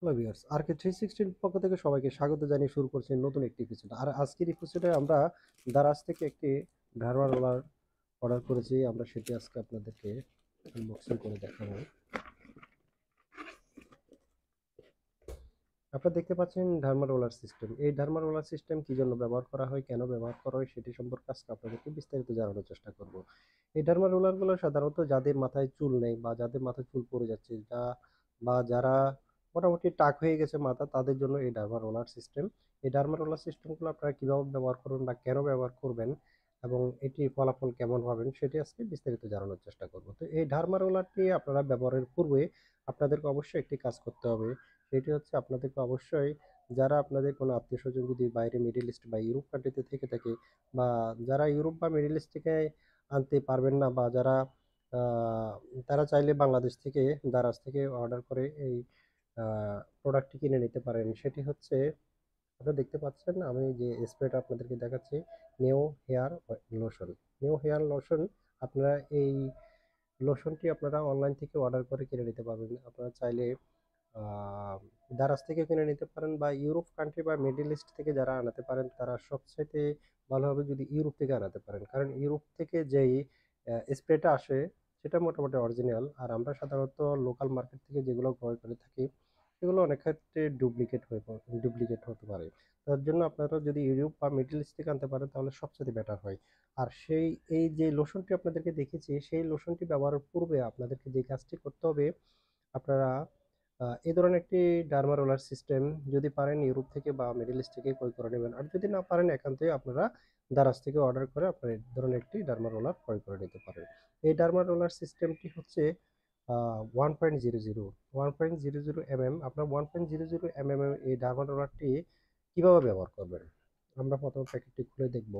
Hello viewers, আরকে 360 পক্ষ থেকে সবাইকে স্বাগত জানিয়ে শুরু করছি নতুন একটি এপিসোড। আর আজকের এপিসোডে আমরা দারাজ থেকে একটি ডার্মা রোলার অর্ডার করেছি। আমরা সেটি আজকে আপনাদেরকে আনবক্সিং করে দেখাবো। আপনারা দেখতে পাচ্ছেন ডার্মা রোলার সিস্টেম। এই ডার্মা রোলার সিস্টেম কি জন্য ব্যবহার করা হয়, কেন ব্যবহার করা হয় সেটি সম্পর্কে আজকে আপনাদেরকে বিস্তারিত জানানোর চেষ্টা করব। এই ডার্মা রোলারগুলো সাধারণত যাদের মাথায় চুল নেই বা যাদের মাথায় চুল পড়ে যাচ্ছে বা যারা মোটামুটি টাক হয়ে গেছে মাথা, তাদের জন্য এই ডার্মা রোলার সিস্টেম। এই ডার্মা রোলার সিস্টেমগুলো আপনারা কীভাবে ব্যবহার করবেন বা কেন ব্যবহার করবেন এবং এটির ফলাফল কেমন পাবেন সেটি আজকে বিস্তারিত জানানোর চেষ্টা করব। তো এই ডার্মা রোলারটি আপনারা ব্যবহারের পূর্বে আপনাদেরকে অবশ্যই একটি কাজ করতে হবে। সেটি হচ্ছে আপনাদেরকে অবশ্যই, যারা আপনাদের কোনো আত্মীয়স্বজন যদি বাইরে মিডল ইস্ট বা ইউরোপ কান্ট্রিতে থেকে থাকে, বা যারা ইউরোপ বা মিডল ইস্ট থেকে আনতে পারবেন না, বা যারা আহ, তারা চাইলে বাংলাদেশ থেকে দারাজ থেকে অর্ডার করে এই প্রোডাক্টটি কিনে নিতে পারেন। সেটি হচ্ছে, আপনারা দেখতে পাচ্ছেন আমি যে স্প্রেটা আপনাদেরকে দেখাচ্ছি, new hair lotion. New hair lotion. আপনারা এই লোশনটি আপনারা অনলাইন থেকে অর্ডার করে কিনে নিতে পারবেন। আপনারা চাইলে আহ, দারাজ থেকে কিনে নিতে পারেন, বা ইউরোপ কান্ট্রি বা মিডল ইস্ট থেকে যারা আনাতে পারেন তারা সবচাইতে ভালো হবে যদি ইউরোপ থেকে আনাতে পারেন, কারণ ইউরোপ থেকে যেই স্প্রেটা আসে সেটা মোটামুটি অরিজিনাল। আর আমরা সাধারণত লোকাল মার্কেট থেকে যেগুলো ক্রয় করে থাকি সেগুলো অনেক ক্ষেত্রে ডুপ্লিকেট হতে পারে। তার জন্য আপনারা যদি ইউরোপ বা মিডল ইস্ট থেকে আনতে পারেন তাহলে সবচেয়ে বেটার হয়। আর এই যে লোশনটি আপনাদেরকে দেখেছি, সেই লোশনটি ব্যবহারের পূর্বে আপনাদেরকে যে কাজটি করতে হবে, আপনারা এই ধরনের একটি ডার্মা রোলার সিস্টেম যদি পারেন ইউরোপ থেকে বা মিডল ইস্ট থেকে ক্রয় করে নেবেন। আর যদি না পারেন একান্তই আপনারা দারাজ থেকে অর্ডার করে আপনারা এই ধরনের একটি ডার্মা রোলার ক্রয় করে নিতে পারেন। এই ডার্মা রোলার সিস্টেমটি হচ্ছে 1.00 1.00 আপনার 1.00 এই ডার্মা রোলারটি কিভাবে ব্যবহার করবেন আমরা প্রথমে প্যাকেটটি খুলে দেখব।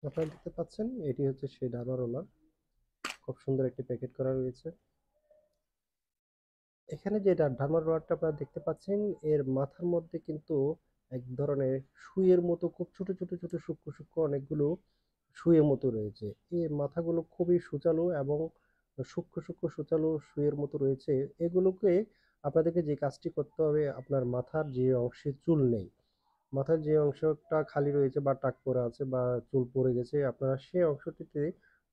আপনারা দেখতে পাচ্ছেন এটি হচ্ছে সেই ডার্মা রোলার। খুব সুন্দর একটি প্যাকেট করা রয়েছে। এখানে যে ডার্মা রোলারটা আপনারা দেখতে পাচ্ছেন, এর মাথার মধ্যে কিন্তু এক ধরনের সুইয়ের মতো খুব ছোট ছোট ছোট সূক্ষ্ম সূক্ষ্ম অনেকগুলো সুইয়ের মতো রয়েছে। এই মাথাগুলো খুবই সুচালু এবং সূক্ষ্ম সূক্ষ্ম সুচালু সুইয়ের মতো রয়েছে। এগুলোকে আপনাদেরকে যে কাজটি করতে হবে, আপনার মাথার যে অংশে চুল নেই, মাথার যে অংশটা খালি রয়েছে বা টাক পড়ে আছে বা চুল পড়ে গেছে, আপনারা সেই অংশটিতে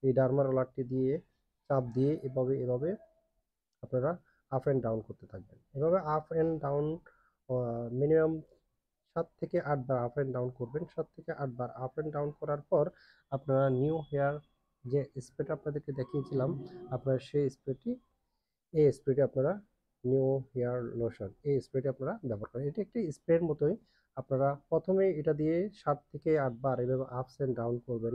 এই ডার্মা রোলারটি দিয়ে চাপ দিয়ে এভাবে এভাবে আপনারা আপ অ্যান্ড ডাউন করতে থাকবেন। এভাবে আপ অ্যান্ড ডাউন মিনিমাম 7 থেকে 8 বার আপ অ্যান্ড ডাউন করবেন। 7 থেকে 8 বার আপ অ্যান্ড ডাউন করার পর আপনারা নিউ হেয়ার যে স্প্রেটা আপনাদেরকে দেখিয়েছিলাম, আপনারা সেই স্প্রেটি এই স্প্রেটি আপনারা নিউ হেয়ার লোশন এই স্প্রেটি আপনারা ব্যবহার করেন। এটি একটি স্প্রের মতোই। আপনারা প্রথমে এটা দিয়ে 7 থেকে 8 বার এভাবে আপস অ্যান্ড ডাউন করবেন,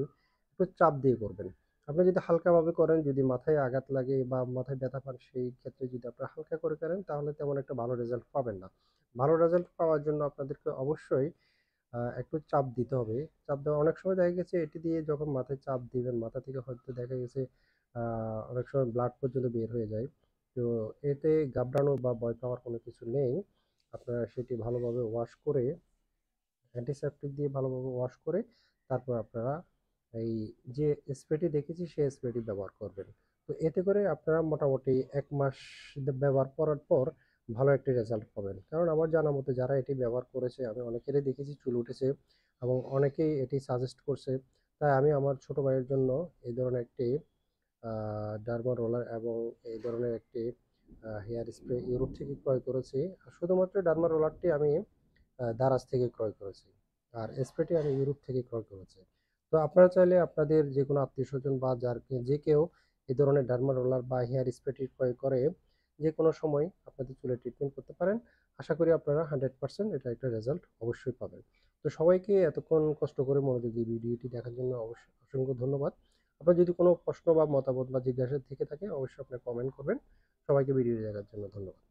একটু চাপ দিয়ে করবেন। আপনি যদি হালকাভাবে করেন, যদি মাথায় আঘাত লাগে বা মাথায় ব্যথা পান, সেই ক্ষেত্রে যদি আপনারা হালকা করে করেন তাহলে তেমন একটা ভালো রেজাল্ট পাবেন না। ভালো রেজাল্ট পাওয়ার জন্য আপনাদেরকে অবশ্যই একটু চাপ দিতে হবে। চাপ দেওয়া অনেক সময় দেখা গেছে এটি দিয়ে যখন মাথায় চাপ দিবেন, মাথা থেকে হয়তো দেখা গেছে অনেক সময় ব্লাড পর্যন্ত বের হয়ে যায়। তো এতে ঘাবড়ানো বা ভয় পাওয়ার কোনো কিছু নেই। আপনারা সেটি ভালোভাবে ওয়াশ করে, অ্যান্টিসেপটিক দিয়ে ভালোভাবে ওয়াশ করে তারপর আপনারা এই যে স্প্রেটি দেখেছি সেই স্প্রেটি ব্যবহার করবেন। তো এতে করে আপনারা মোটামুটি 1 মাস ব্যবহার করার পর ভালো একটি রেজাল্ট পাবেন। কারণ আমার জানা মতে যারা এটি ব্যবহার করেছে আমি অনেকেরই দেখেছি চুল উঠেছে এবং অনেকেই এটি সাজেস্ট করছে। তাই আমি আমার ছোট ভাইয়ের জন্য এই ধরনের একটি ডার্মা রোলার এবং এই ধরনের একটি হেয়ার স্প্রে ইউরোপ থেকে ক্রয় করেছি। আর শুধুমাত্র ডার্মা রোলারটি আমি দারাজ থেকে ক্রয় করেছি, আর স্প্রেটি আমি ইউরোপ থেকে ক্রয় করেছি। তো আপনারা চাইলে আপনাদের যে কোনো আত্মীয় স্বজন বা যে কেউ এই ধরনের ডার্মা রোলার বা হেয়ার স্প্রেটি ক্রয় করে যে কোনো সময় আপনাদের চুলে ট্রিটমেন্ট করতে পারেন। আশা করি আপনারা 100% এটা একটা রেজাল্ট অবশ্যই পাবেন। তো সবাইকে এতক্ষণ কষ্ট করে মনোযোগ দিয়ে ভিডিওটি দেখার জন্য অবশ্যই অসংখ্য ধন্যবাদ। আপনার যদি কোনো প্রশ্ন বা মতামত বা জিজ্ঞাসা থেকে থাকে অবশ্যই আপনি কমেন্ট করবেন। সবাইকে ভিডিওটি দেখার জন্য ধন্যবাদ।